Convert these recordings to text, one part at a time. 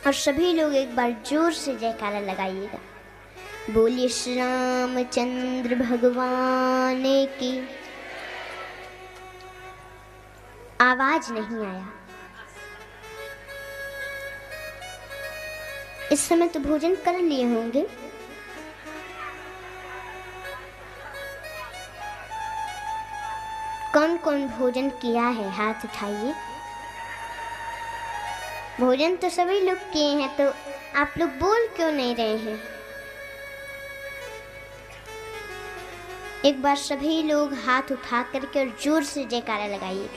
और सभी लोग एक बार जोर से जयकारा लगाइएगा। बोलिए श्री रामचंद्र भगवान की। आवाज नहीं आया। इस समय तो भोजन कर लिए होंगे। कौन कौन भोजन किया है हाथ उठाइए। भोजन तो सभी लोग किए हैं, तो आप लोग बोल क्यों नहीं रहे हैं? एक बार सभी लोग हाथ उठा करके और जोर से जयकारा लगाइए।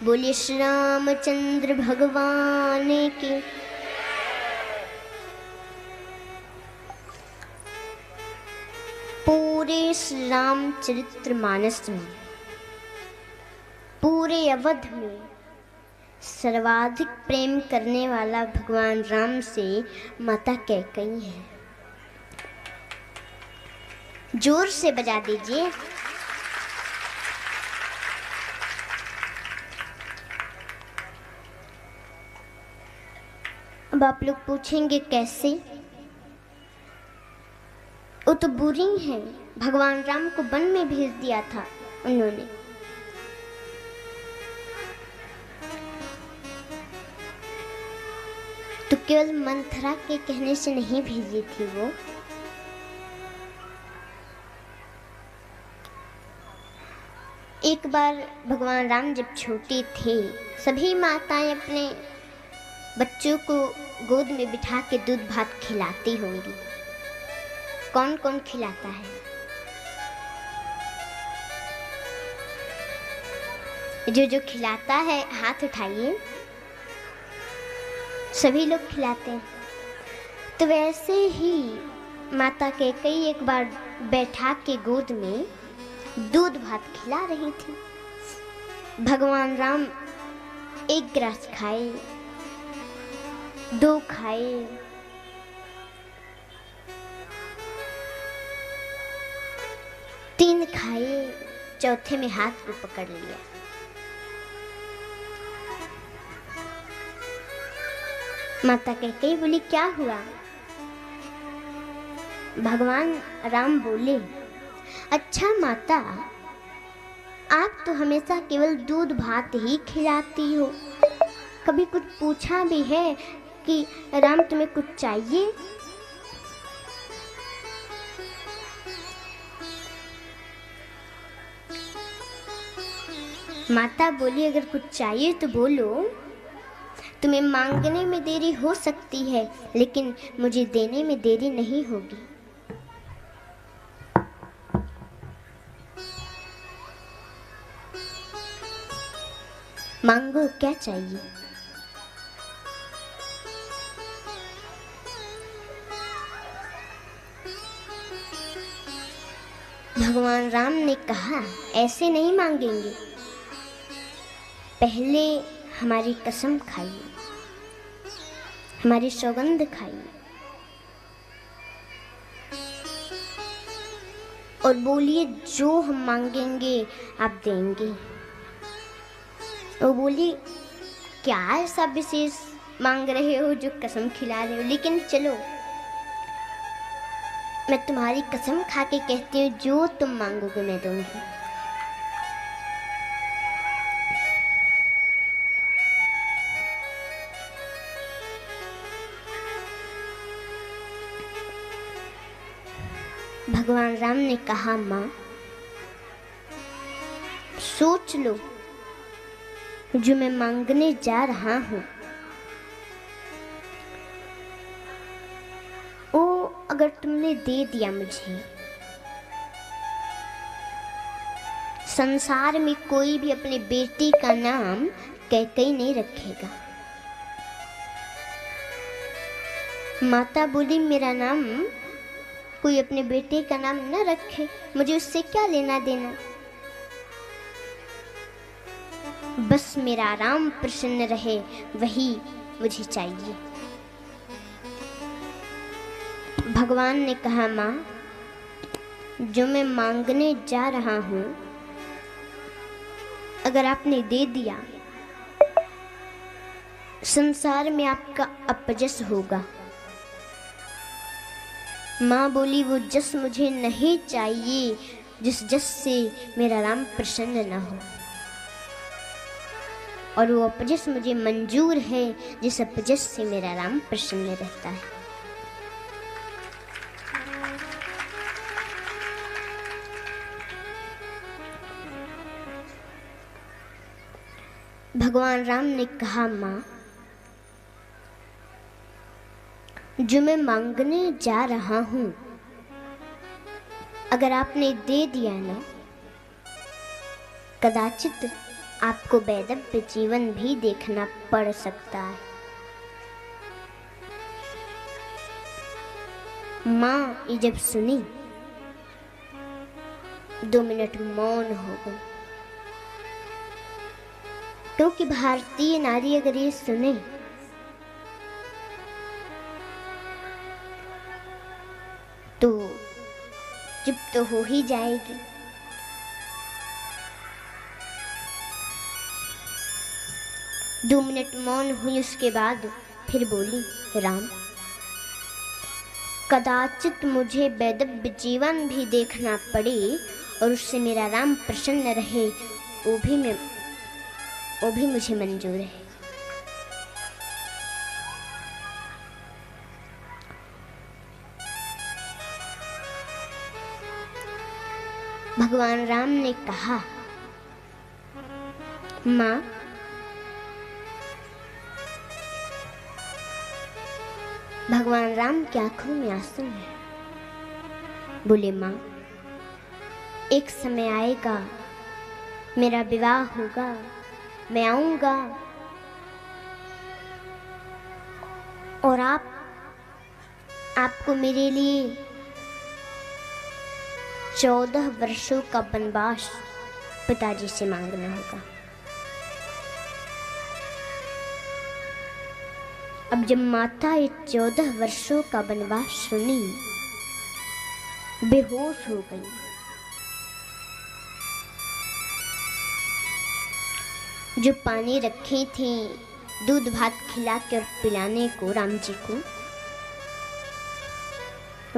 बोलिए श्री रामचंद्र भगवान की। पूरे श्री रामचरितमानस में, पूरे अवध में सर्वाधिक प्रेम करने वाला भगवान राम से माता कैकेयी है। जोर से बजा दीजिए। अब आप लोग पूछेंगे कैसे? वो तो बुरी हैं, भगवान राम को वन में भेज दिया था उन्होंने। तो केवल मंथरा के कहने से नहीं भेजी थी वो। एक बार भगवान राम जब छोटे थे, सभी माताएं अपने बच्चों को गोद में बिठा के दूध भात खिलाती होंगी। कौन कौन खिलाता है? जो जो खिलाता है हाथ उठाइए। सभी लोग खिलाते हैं। तो वैसे ही माता कैकेयी एक बार बैठा के गोद में दूध भात खिला रही थी। भगवान राम एक गिलास खाए, 2 खाए, तीन खाए, चौथे में हाथ को पकड़ लिया। माता कैकेयी बोली क्या हुआ? भगवान राम बोले, अच्छा माता, आप तो हमेशा केवल दूध भात ही खिलाती हो, कभी कुछ पूछा भी है कि राम तुम्हें कुछ चाहिए? माता बोली अगर कुछ चाहिए तो बोलो। तुम्हें मांगने में देरी हो सकती है, लेकिन मुझे देने में देरी नहीं होगी। मांगो क्या चाहिए? भगवान राम ने कहा ऐसे नहीं मांगेंगे, पहले हमारी कसम खाइए, हमारी सौगंध खाइए और बोलिए जो हम मांगेंगे आप देंगे। वो बोली क्या ऐसा विशेष मांग रहे हो जो कसम खिला रहे हो? लेकिन चलो मैं तुम्हारी कसम खा के कहती हूँ, जो तुम मांगोगे मैं दूंगी। भगवान राम ने कहा माँ सोच लो, जो मैं मांगने जा रहा हूं वो अगर तुमने दे दिया मुझे, संसार में कोई भी अपने बेटी का नाम कैकेयी नहीं रखेगा। माता बोली मेरा नाम कोई अपने बेटे का नाम न रखे, मुझे उससे क्या लेना देना, बस मेरा राम प्रसन्न रहे वही मुझे चाहिए। भगवान ने कहा माँ जो मैं मांगने जा रहा हूं अगर आपने दे दिया संसार में आपका अपजस होगा। माँ बोली वो जस मुझे नहीं चाहिए जिस जस से मेरा राम प्रसन्न न हो, और वो अपजस मुझे मंजूर है जिस अपजस से मेरा राम प्रसन्न रहता है। भगवान राम ने कहा, माँ जो मैं मांगने जा रहा हूं अगर आपने दे दिया ना, कदाचित आपको वैधव्य जीवन भी देखना पड़ सकता है। माँ ये जब सुनी 2 मिनट मौन हो गई, क्योंकि भारतीय नारी अगर ये सुने तो चुप तो हो ही जाएगी। दो मिनट मौन हुई, उसके बाद फिर बोली, राम कदाचित मुझे वैधव्य जीवन भी देखना पड़े और उससे मेरा राम प्रसन्न रहे, वो भी मुझे मंजूर है। भगवान राम ने कहा, माँ भगवान राम की आंखों में आंसू है। बोले, माँ एक समय आएगा, मेरा विवाह होगा, मैं आऊंगा और आपको मेरे लिए 14 वर्षों का वनवास पिताजी से मांगना होगा। अब जब माता ये 14 वर्षों का वनवास सुनी, बेहोश हो गई। जो पानी रखी थी दूध भात खिला कर पिलाने को राम जी को,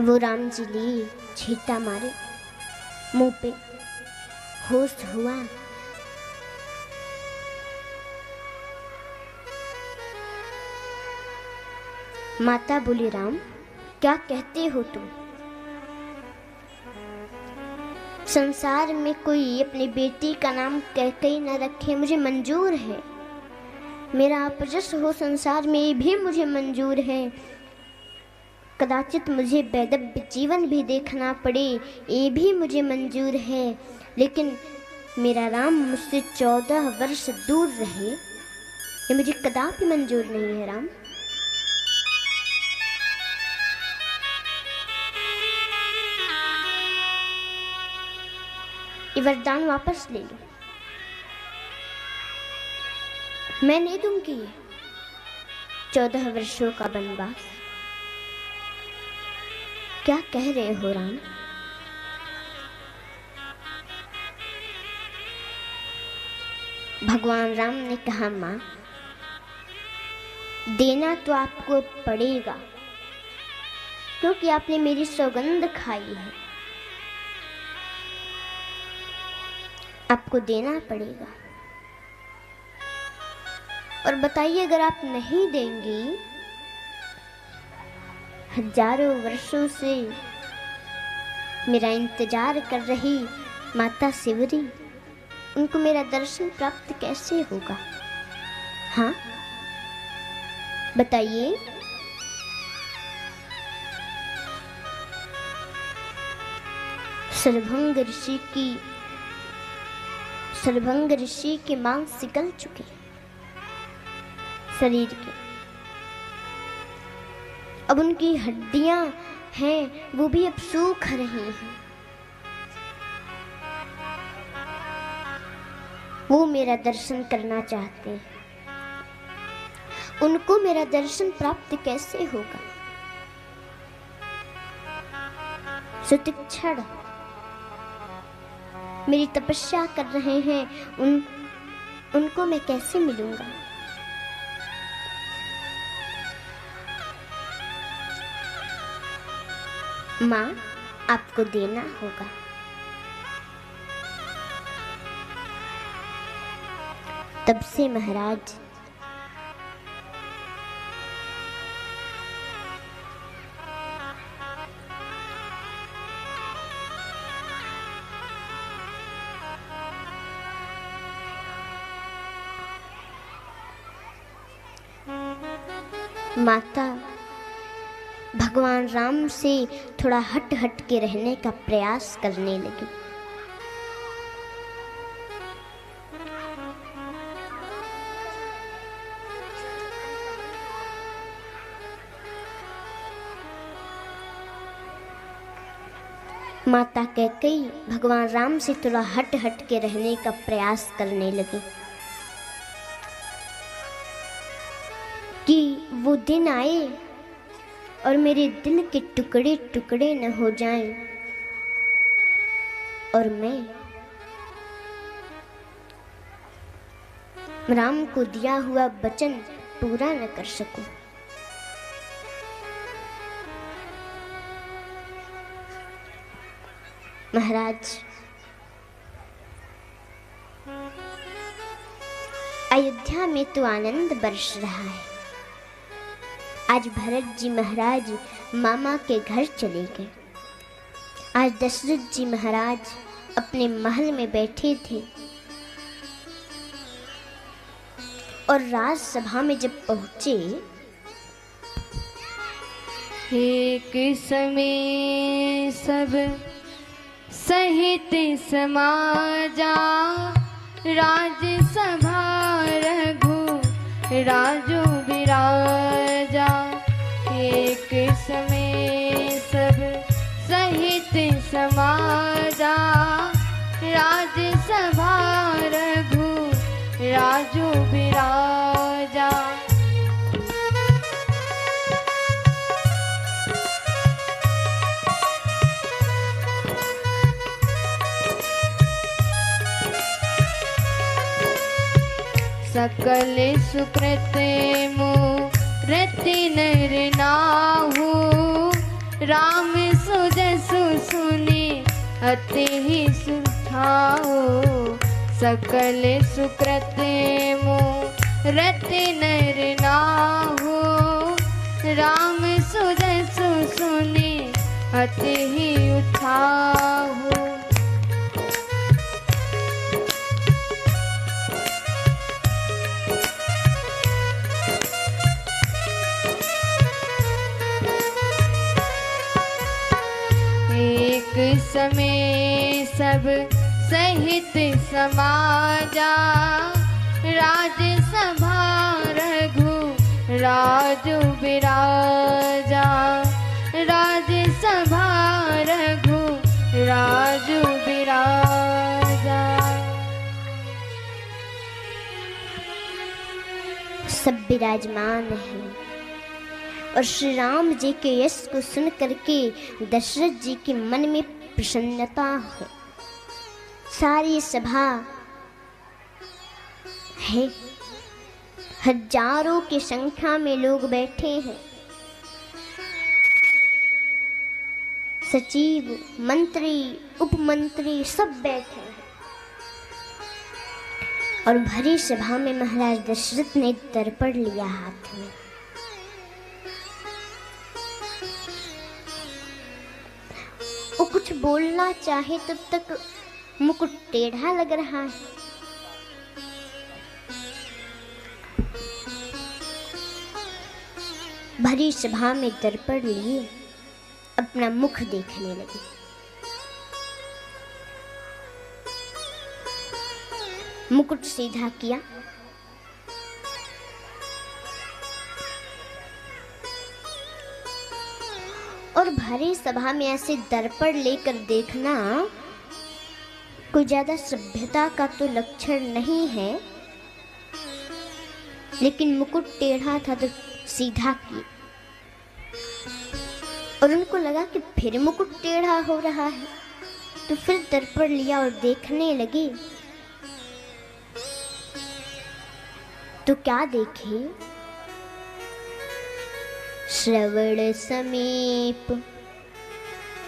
वो राम जी लिए छींटा मारे, मुंह पे होश हुआ। माता बोली, राम क्या कहते हो तुम? संसार में कोई अपनी बेटी का नाम कैकेयी न रखे, मुझे मंजूर है। मेरा अपजस हो संसार में, ये भी मुझे मंजूर है। कदाचित मुझे वैधव्य जीवन भी देखना पड़े, ये भी मुझे मंजूर है। लेकिन मेरा राम मुझसे 14 वर्ष दूर रहे, ये मुझे कदापि मंजूर नहीं है। राम ये वरदान वापस ले लो, मैं नहीं दूंगी ये 14 वर्षों का वनवास। क्या कह रहे हो राम? भगवान राम ने कहा, मां देना तो आपको पड़ेगा, क्योंकि आपने मेरी सौगंध खाई है, आपको देना पड़ेगा। और बताइए, अगर आप नहीं देंगी, हजारों वर्षों से मेरा इंतजार कर रही माता शिवरी, उनको मेरा दर्शन प्राप्त कैसे होगा? हाँ बताइए। सरभंग ऋषि के मांस सिकल चुके शरीर के, अब उनकी हड्डियां हैं वो भी अब सूख रही हैं। वो मेरा दर्शन करना चाहते हैं, उनको मेरा दर्शन प्राप्त कैसे होगा? सुतिक्षण मेरी तपस्या कर रहे हैं, उनको मैं कैसे मिलूंगा? माँ आपको देना होगा। तब से महाराज माता भगवान राम से थोड़ा हट हट के रहने का प्रयास करने लगी। माता कैकेयी भगवान राम से थोड़ा हट हट के रहने का प्रयास करने लगी कि वो दिन आए और मेरे दिल के टुकड़े टुकड़े न हो जाएं और मैं राम को दिया हुआ वचन पूरा न कर सकूं। महाराज अयोध्या में तो आनंद बरस रहा है। आज भरत जी महाराज मामा के घर चले गए। आज दशरथ जी महाराज अपने महल में बैठे थे और राजसभा में जब पहुंचे, एक समय सब सहित समाजा, राजसभा रघु राजो विराजा। एक समय सब सहित समाजा, राजसभा रघु राजो विराजा। सकल सुकृत मूरति नर नाहु, राम सुजसु सुनि अति ही सुठाओ। सकल सुकृत मूरति नर नाहु, राम सुजसु सुनि अति ही उठाओ। एक समय सब सहित समाजा, राजसभा रघु राजो विराजा। राजसभा रघु राजो विराजा। सब विराजमान हैं और श्री राम जी के यश को सुन करके दशरथ जी के मन में प्रसन्नता है। सारी सभा है, हजारों की संख्या में लोग बैठे हैं। सचिव, मंत्री, उपमंत्री सब बैठे हैं और भरी सभा में महाराज दशरथ ने दर्पण लिया हाथ में। वो कुछ बोलना चाहे तब तक मुकुट टेढ़ा लग रहा है। भरी सभा में दर्पण लिए अपना मुख देखने लगे। मुकुट सीधा किया, और भरी सभा में ऐसे दर्पण लेकर देखना कोई ज्यादा सभ्यता का तो लक्षण नहीं है, लेकिन मुकुट टेढ़ा था तो सीधा किए और उनको लगा कि फिर मुकुट टेढ़ा हो रहा है, तो फिर दर्पण लिया और देखने लगे। तो क्या देखे? श्रवण समीप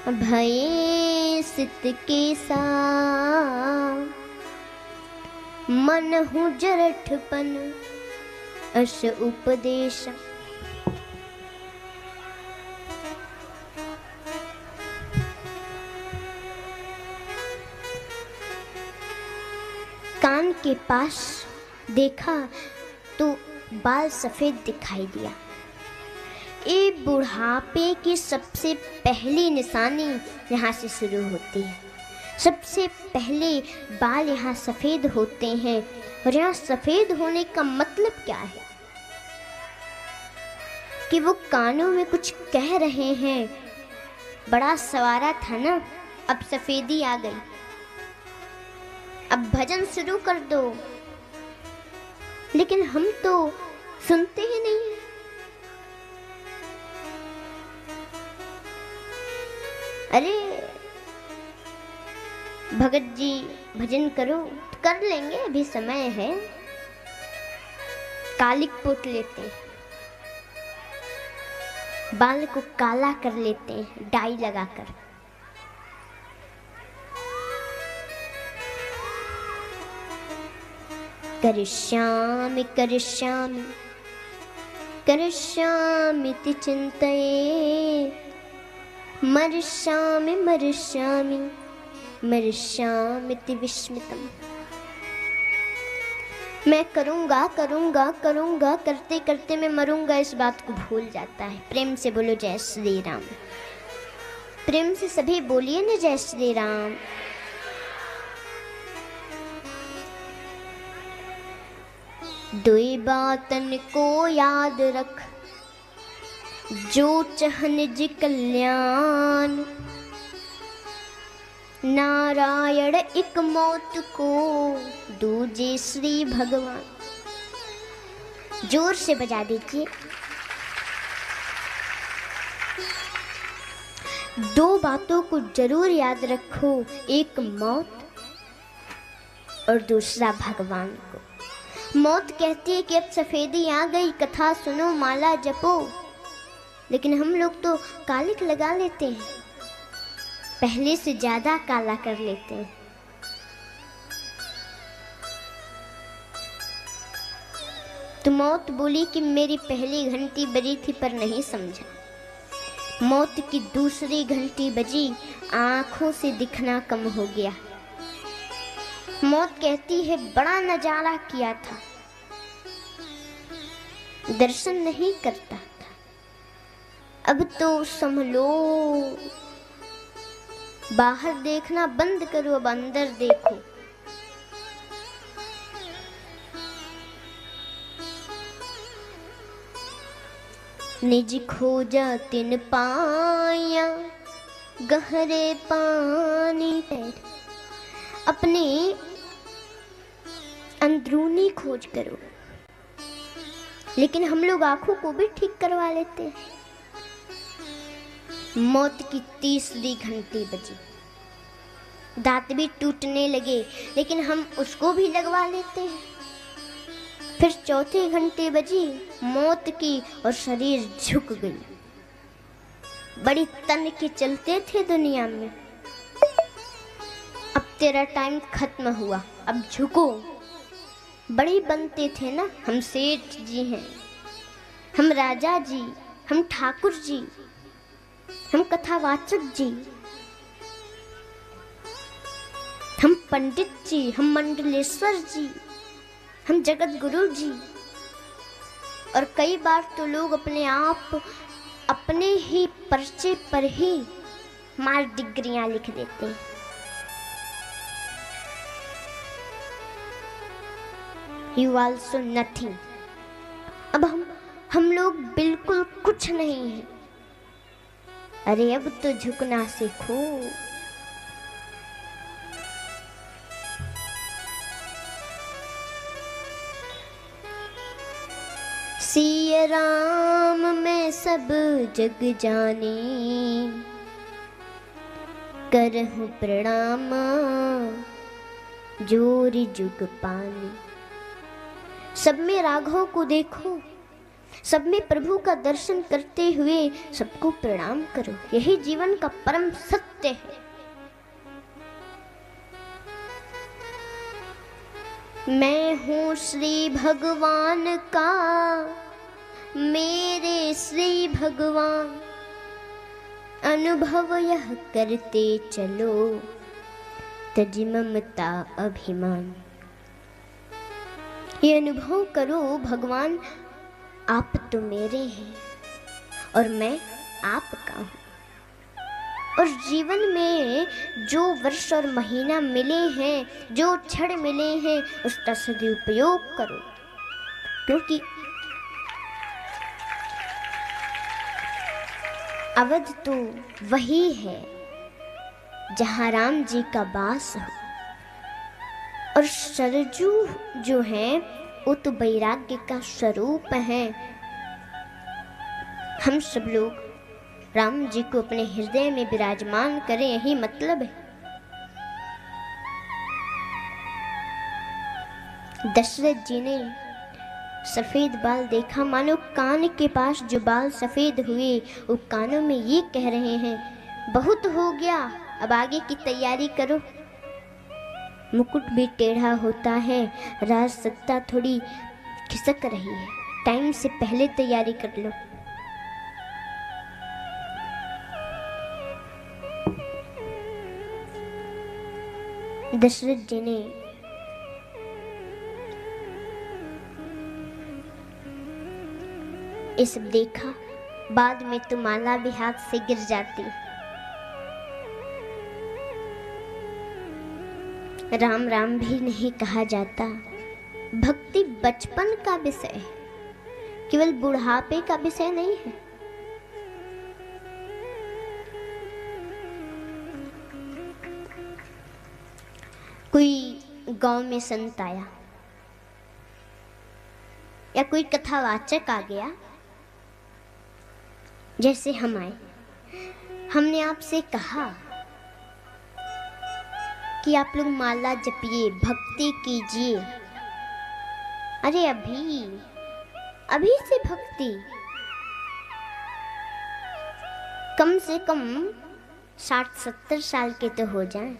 भये सित के सा मन हूँ जरठपन अस उपदेश। कान के पास देखा तो बाल सफेद दिखाई दिया। ये बुढ़ापे की सबसे पहली निशानी यहाँ से शुरू होती है। सबसे पहले बाल यहाँ सफेद होते हैं। और यहाँ सफेद होने का मतलब क्या है कि वो कानों में कुछ कह रहे हैं। बड़ा सवारा था ना, अब सफेदी आ गई, अब भजन शुरू कर दो। लेकिन हम तो सुनते ही नहीं हैं। अरे भगत जी भजन करो, कर लेंगे, अभी समय है। कालिक पोत लेते हैं, बाल को काला कर लेते हैं डाई लगाकर। करिष्यामि करिष्यामि करिष्यामिति चिन्तये मरिष्यामि मरिष्यामि मरिष्यामिति विस्मितम्। मैं करूँगा करूँगा करूँगा करते करते मैं मरूंगा, इस बात को भूल जाता है। प्रेम से बोलो जय श्री राम। प्रेम से सभी बोलिए ना जय श्री राम। दुई बातन को याद रख, जो चह निज कल्याण। नारायण एक मौत को, दूजे श्री भगवान। जोर से बजा दीजिए। दो बातों को जरूर याद रखो, एक मौत और दूसरा भगवान को। मौत कहती है कि अब सफेदी आ गई, कथा सुनो, माला जपो। लेकिन हम लोग तो कालिक लगा लेते हैं, पहले से ज्यादा काला कर लेते हैं। तो मौत बोली कि मेरी पहली घंटी बजी थी पर नहीं समझा। मौत की दूसरी घंटी बजी, आंखों से दिखना कम हो गया। मौत कहती है बड़ा नजारा किया था, दर्शन नहीं करता था, अब तो संभलो, बाहर देखना बंद करो, अब अंदर देखो। निज खोजा तिन पाया, गहरे पानी पैर। अपने अंदरूनी खोज करो। लेकिन हम लोग आंखों को भी ठीक करवा लेते हैं। मौत की तीसरी घंटी बजी, दांत भी टूटने लगे, लेकिन हम उसको भी लगवा लेते हैं। फिर चौथी घंटी बजी मौत की और शरीर झुक गई। बड़ी तन के चलते थे दुनिया में, अब तेरा टाइम खत्म हुआ, अब झुको। बड़े बनते थे ना, हम सेठ जी हैं, हम राजा जी, हम ठाकुर जी, हम कथावाचक जी, हम पंडित जी, हम मंडलेश्वर जी, हम जगत गुरु जी। और कई बार तो लोग अपने आप अपने ही पर्चे पर ही मार डिग्रियां लिख देते हैं। You also nothing। अब हम लोग बिल्कुल कुछ नहीं हैं। अरे अब तो झुकना सीखो। सिया राम में सब जग जाने, करहु प्रणाम जोरी जुग पानी। सब में राघव को देखो, सब में प्रभु का दर्शन करते हुए सबको प्रणाम करो, यही जीवन का परम सत्य है। मैं हूँ श्री भगवान का, मेरे श्री भगवान, अनुभव यह करते चलो, तज ममता अभिमान। ये अनुभव करो भगवान आप तो मेरे हैं और मैं आपका हूँ। और जीवन में जो वर्ष और महीना मिले हैं, जो क्षण मिले हैं, उसका सदुपयोग करो, क्योंकि अवध तो वही है जहाँ राम जी का वास हो, और सरजू जो है वो तो वैराग्य का स्वरूप है। हम सब लोग राम जी को अपने हृदय में विराजमान करें, यही मतलब है। दशरथ जी ने सफेद बाल देखा, मानो कान के पास जो बाल सफेद हुए वो कानों में ये कह रहे हैं, बहुत हो गया, अब आगे की तैयारी करो। मुकुट भी टेढ़ा होता है, राज सत्ता थोड़ी खिसक रही है, टाइम से पहले तैयारी कर लो। दशरथ जी ने ये सब देखा, बाद में तो माला भी हाथ से गिर जाती। राम राम भी नहीं कहा जाता। भक्ति बचपन का विषय है, केवल बुढ़ापे का विषय नहीं है। कोई गांव में संत आया या कोई कथावाचक आ गया, जैसे हम आए, हमने आपसे कहा कि आप लोग माला जपिए, भक्ति कीजिए। अरे अभी से भक्ति, कम से कम 60-70 साल के तो हो जाएं,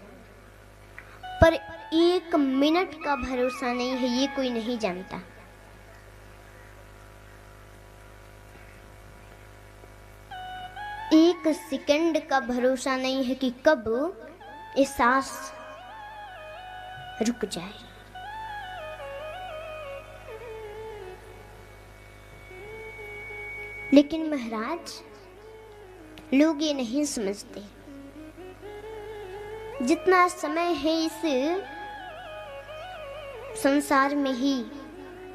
पर 1 मिनट का भरोसा नहीं है, ये कोई नहीं जानता। एक सेकंड का भरोसा नहीं है कि कब ये सांस रुक जाए। लेकिन महाराज, लोग ये नहीं समझते, जितना समय है इस संसार में ही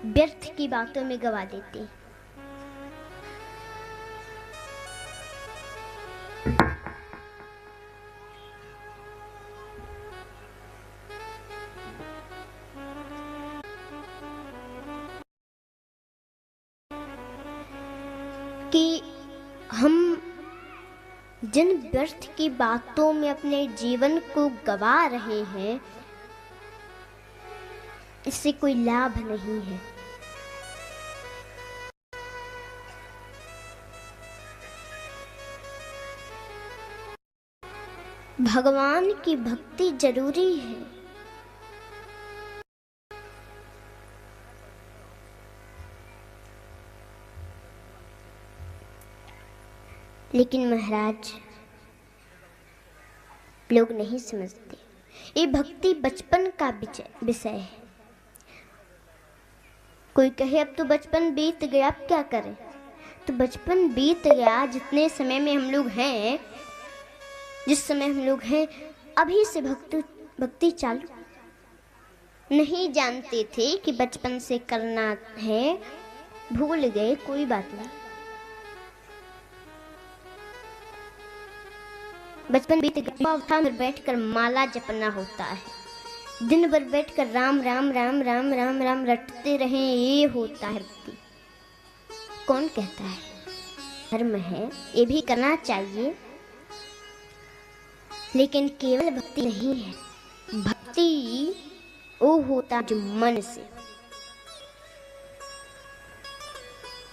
व्यर्थ की बातों में गवा देते। कि हम जिन व्यर्थ की बातों में अपने जीवन को गवा रहे हैं, इससे कोई लाभ नहीं है। भगवान की भक्ति जरूरी है, लेकिन महाराज लोग नहीं समझते। ये भक्ति बचपन का विषय है। कोई कहे अब तो बचपन बीत गया, अब क्या करें? तो बचपन बीत गया, जितने समय में हम लोग हैं, जिस समय हम लोग हैं, अभी से भक्ति चालू। नहीं जानते थे कि बचपन से करना है, भूल गए, कोई बात नहीं। बचपन बीत गया, में बैठकर माला जपना होता है, दिन भर बैठकर राम राम राम राम राम राम रटते रहें, ये होता है भक्ति। कौन कहता है धर्म है, ये भी करना चाहिए, लेकिन केवल भक्ति नहीं है। भक्ति वो होता जो मन से,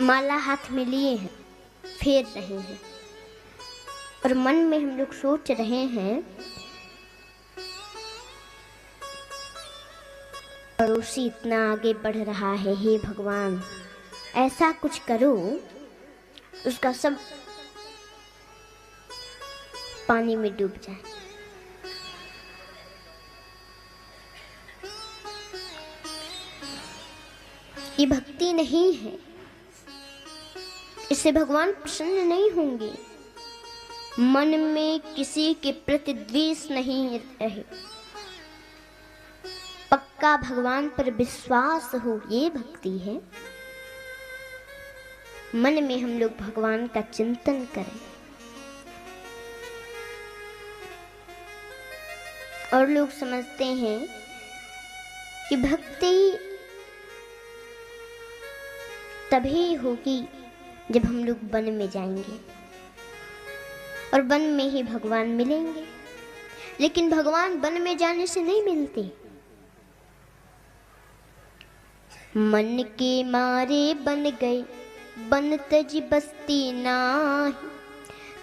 माला हाथ में लिए हैं, फेर रहे हैं और मन में हम लोग सोच रहे हैं पड़ोसी इतना आगे बढ़ रहा है, हे भगवान ऐसा कुछ करो उसका सब पानी में डूब जाए। ये भक्ति नहीं है, इससे भगवान प्रसन्न नहीं होंगे। मन में किसी के प्रति द्वेष नहीं रहे, पक्का भगवान पर विश्वास हो, ये भक्ति है। मन में हम लोग भगवान का चिंतन करें और लोग समझते हैं कि भक्ति तभी होगी जब हम लोग वन में जाएंगे और वन में ही भगवान मिलेंगे, लेकिन भगवान वन में जाने से नहीं मिलते। मन के मारे बन गए बन तज बस्ती नाही,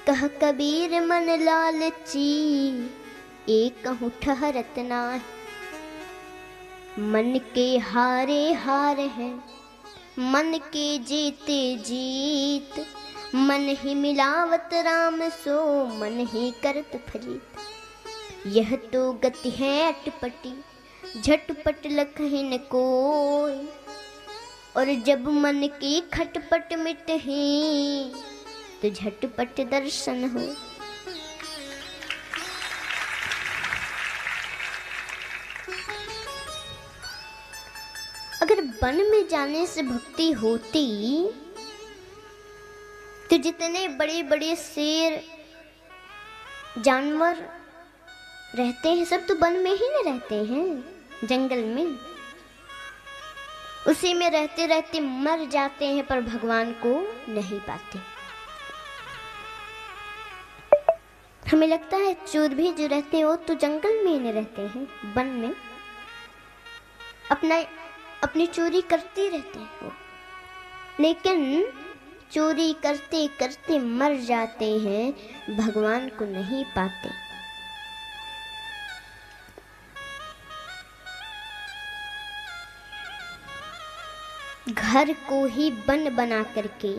कह कबीर मन लालची एक कहूँ ठहरत नाही। मन के हारे हार है मन के जीते जीत, मन ही मिलावत राम सो मन ही करत फरीत। यह तो गति है अटपटी झटपट लखहिन कोई, और जब मन की खटपट मिटही तो झटपट दर्शन हो। अगर वन में जाने से भक्ति होती तो जितने बड़े बड़े शेर जानवर रहते हैं सब तो वन में ही न रहते हैं, जंगल में। उसी में रहते रहते मर जाते हैं पर भगवान को नहीं पाते। हमें लगता है चोर भी जो रहते हैं वो तो जंगल में ही नहीं रहते हैं, वन में अपनी चोरी करते रहते हैं वो, लेकिन चोरी करते करते मर जाते हैं, भगवान को नहीं पाते। घर को ही वन बना करके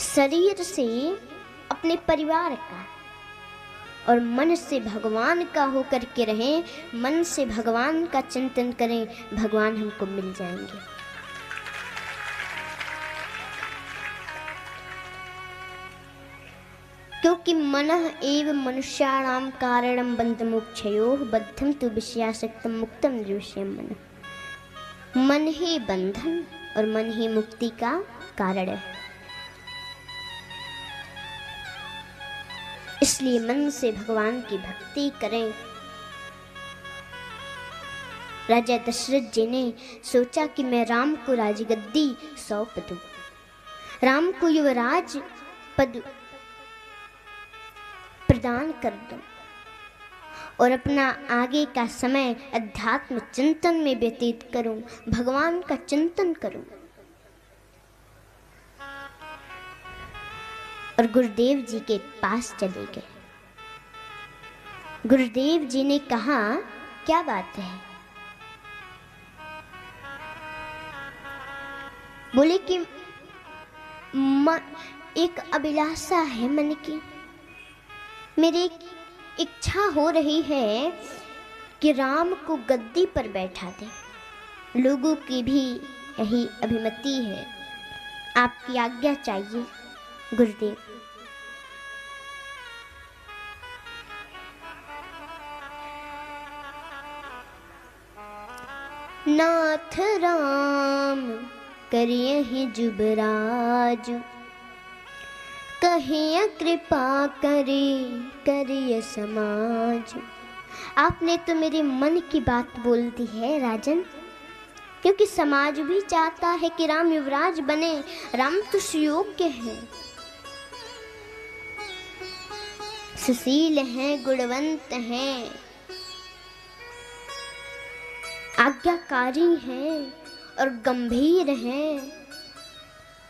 शरीर से अपने परिवार का और मन से भगवान का होकर के रहें, मन से भगवान का चिंतन करें, भगवान हमको मिल जाएंगे। क्योंकि मनः एव मनुष्याणाम कारणम बंधमोक्षयोः बद्धं तु विषयासक्तम मुक्तम निर्विषयम् मनः। मन ही बंधन और मन ही मुक्ति का कारण है। इसलिए मन से भगवान की भक्ति करें। राजा दशरथ जी ने सोचा कि मैं राम को राजगद्दी सौंप दूं, राम को युवराज पद प्रदान कर दूं और अपना आगे का समय अध्यात्म चिंतन में व्यतीत करूं, भगवान का चिंतन करूं। और गुरुदेव जी के पास चले गए। गुरुदेव जी ने कहा, क्या बात है? बोले कि एक अभिलाषा है मन की, मेरी एक इच्छा हो रही है कि राम को गद्दी पर बैठा दे। लोगों की भी यही अभिमति है, आपकी आज्ञा चाहिए गुरुदेव। नाथ राम करिए जुबराज, कहिए कृपा करिए समाज। आपने तो मेरे मन की बात बोल दी है राजन, क्योंकि समाज भी चाहता है कि राम युवराज बने। राम तो सुयोग्य हैं, सुशील हैं, गुणवंत हैं, आज्ञाकारी हैं और गंभीर हैं।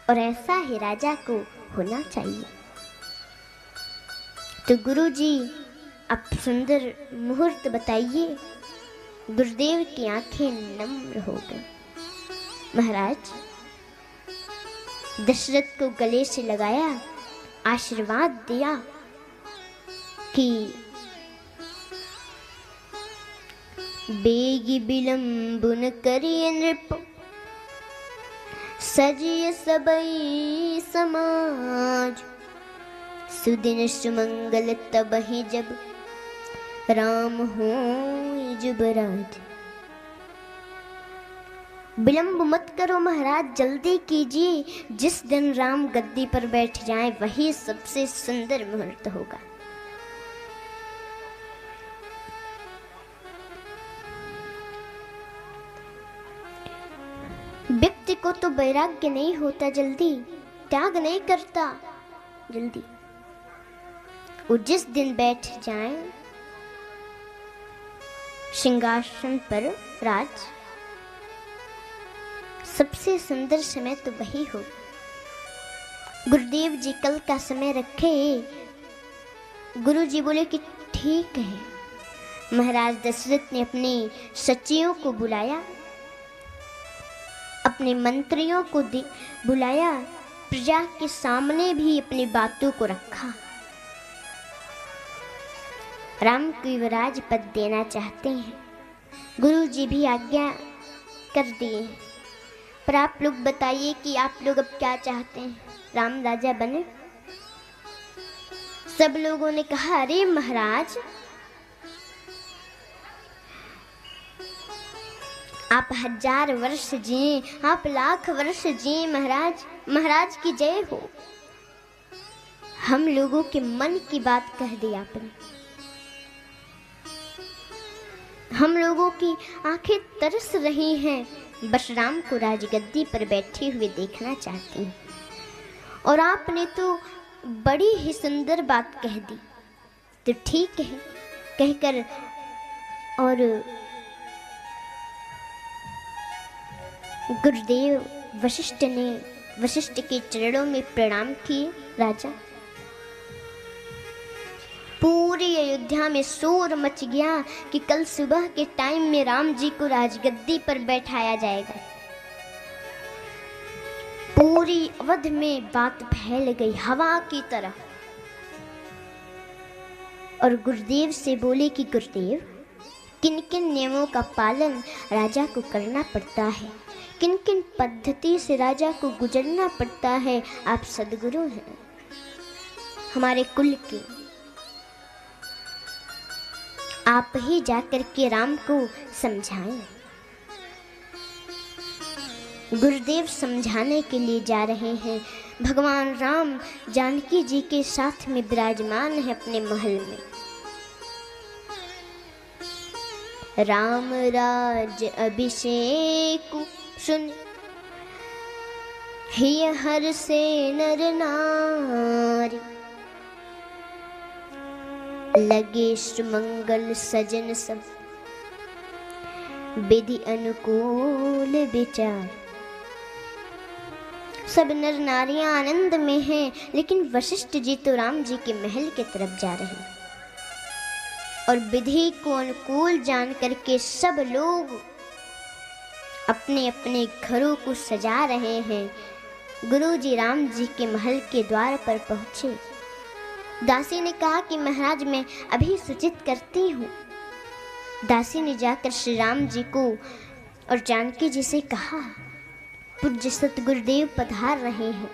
और ऐसा ही राजा को होना चाहिए। तो गुरुजी आप सुंदर मुहूर्त बताइए। गुरुदेव की आंखें नम्र हो गई। महाराज दशरथ को गले से लगाया, आशीर्वाद दिया कि बेगी विलंबुन करिय नृप, सजिय सबई समाज, सुदिन सुमंगल तब ही जब राम हो जुबराज। विलंब मत करो महाराज, जल्दी कीजिए। जिस दिन राम गद्दी पर बैठ जाएं वही सबसे सुंदर मुहूर्त होगा। व्यक्ति को तो वैराग्य नहीं होता जल्दी, त्याग नहीं करता जल्दी। वो जिस दिन बैठ जाएं सिंहासन पर राज, सबसे सुंदर समय तो वही हो। गुरुदेव जी कल का समय रखे। गुरु जी बोले कि ठीक है। महाराज दशरथ ने अपने सचिवों को बुलाया, अपने मंत्रियों को बुलाया, प्रजा के सामने भी अपनी बातों को रखा। राम को युवराज पद देना चाहते हैं। गुरु जी भी आज्ञा कर दिए। पर आप लोग बताइए कि आप लोग अब क्या चाहते हैं? राम राजा बने? सब लोगों ने कहा, अरे महाराज आप 1000 वर्ष जिए, आप लाख वर्ष जिए महाराज, महाराज की जय हो। हम लोगों के मन की बात कह दी आपने। हम लोगों की आंखें तरस रही हैं, बस राम को राजगद्दी पर बैठे हुए देखना चाहती हैं। और आपने तो बड़ी ही सुंदर बात कह दी। तो ठीक है कहकर और गुरुदेव वशिष्ठ के चरणों में प्रणाम किए। राजा पूरी अयोध्या में शोर मच गया कि कल सुबह के टाइम में राम जी को राजगद्दी पर बैठाया जाएगा। पूरी अवध में बात फैल गई हवा की तरह। और गुरुदेव से बोले कि गुरुदेव, किन किन नियमों का पालन राजा को करना पड़ता है, किन किन पद्धति से राजा को गुजरना पड़ता है। आप सद्गुरु हैं हमारे कुल के, आप ही जाकर के राम को समझाएं। गुरुदेव समझाने के लिए जा रहे हैं। भगवान राम जानकी जी के साथ में विराजमान है अपने महल में। राम राज अभिषेक सुन हिय हर से नर नारी, लगे सुमंगल सजन सब विधि अनुकूल विचार। सब नर नारियां आनंद में हैं, लेकिन वशिष्ठ जी तो राम जी के महल के तरफ जा रहे हैं। और विधि को अनुकूल जान करके सब लोग अपने अपने घरों को सजा रहे हैं। गुरु जी राम जी के महल के द्वार पर पहुंचे। दासी ने कहा कि महाराज मैं अभी सूचित करती हूँ। दासी ने जाकर श्री राम जी को और जानकी जी से कहा, पूज्य सतगुरुदेव पधार रहे हैं,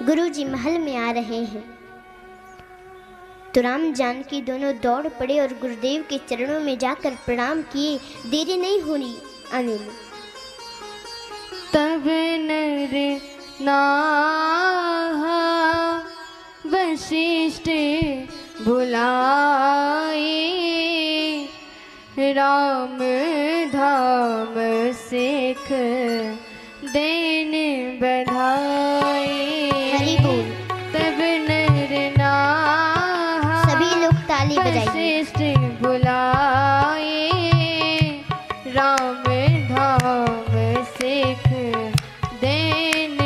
गुरु जी महल में आ रहे हैं। तो राम जानकी दोनों दौड़ पड़े और गुरुदेव के चरणों में जाकर प्रणाम किए। देरी नहीं होनी आने में। तब नर नाहा वशिष्ठ बुलाए, राम धाम सिख देन बधाए। हरि बोल। तब नर नाहा सभी लोग ताली बजाइए। वशिष्ठ बुलाए, राम धाम सिख देन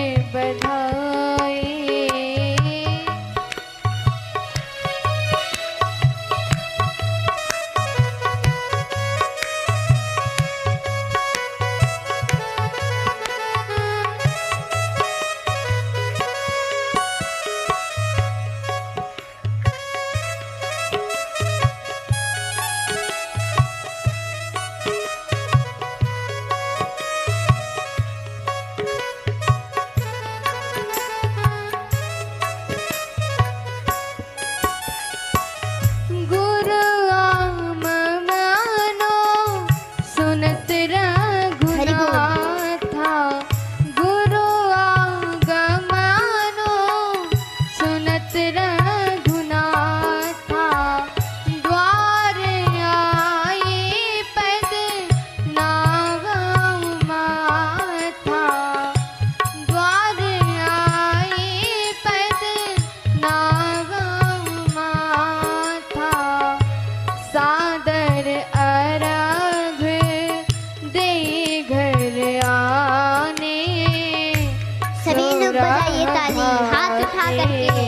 करके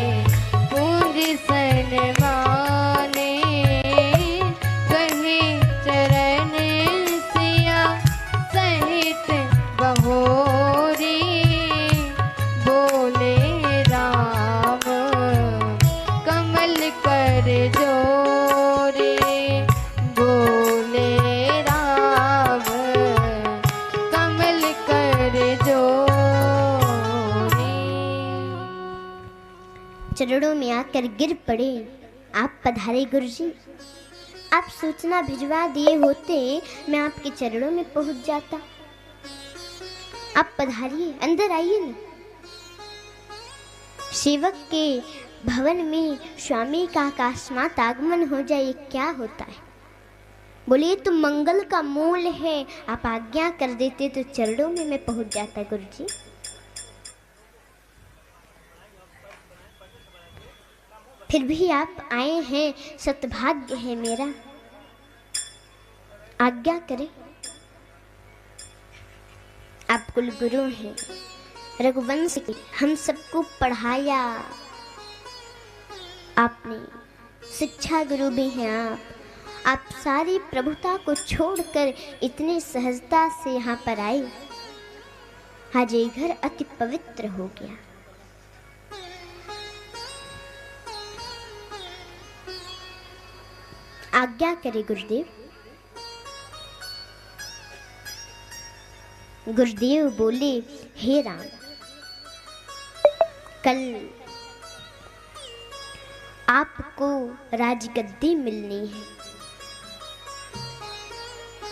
पूज सनमाने कहे चरण सिया सहित बहोरी बोले राम कमल कर जोरे बोले राम कमल कर जोरे। चरणों में आकर गिर पड़े। आप पधारे गुरुजी, आप सूचना भिजवा दिए होते मैं आपके चरणों में पहुंच जाता। आप पधारिए, अंदर आइए ना। सेवक के भवन में स्वामी का अकस्मात आगमन हो जाए, ये क्या होता है? बोलिए तो मंगल का मूल है। आप आज्ञा कर देते तो चरणों में मैं पहुंच जाता गुरुजी। फिर भी आप आए हैं, सतभाग्य है मेरा। आज्ञा करें। आप कुल गुरु हैं, रघुवंश के, हम सबको पढ़ाया आपने, शिक्षा गुरु भी हैं आप सारी प्रभुता को छोड़कर इतनी सहजता से यहाँ पर आए। आज ये घर अति पवित्र हो गया। आज्ञा करे गुरुदेव। गुरुदेव बोले, हे राम, कल आपको राजगद्दी मिलनी है।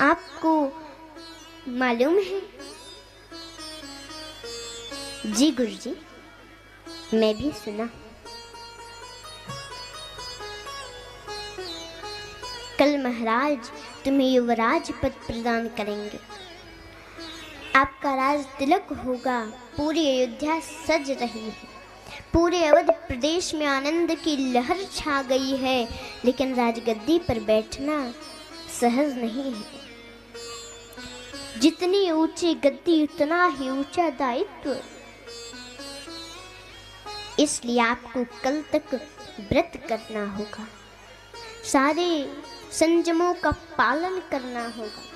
आपको मालूम है? जी गुरुजी, मैं भी सुना। कल महाराज तुम्हें युवराज पद प्रदान करेंगे। आपका राज तिलक होगा। पूरी अयोध्या सज रही है। पूरे अवध प्रदेश में आनंद की लहर छा गई है। लेकिन राजगद्दी पर बैठना सहज नहीं है। जितनी ऊंची गद्दी उतना ही ऊंचा दायित्व। इसलिए आपको कल तक व्रत करना होगा, सारे संयमों का पालन करना होगा।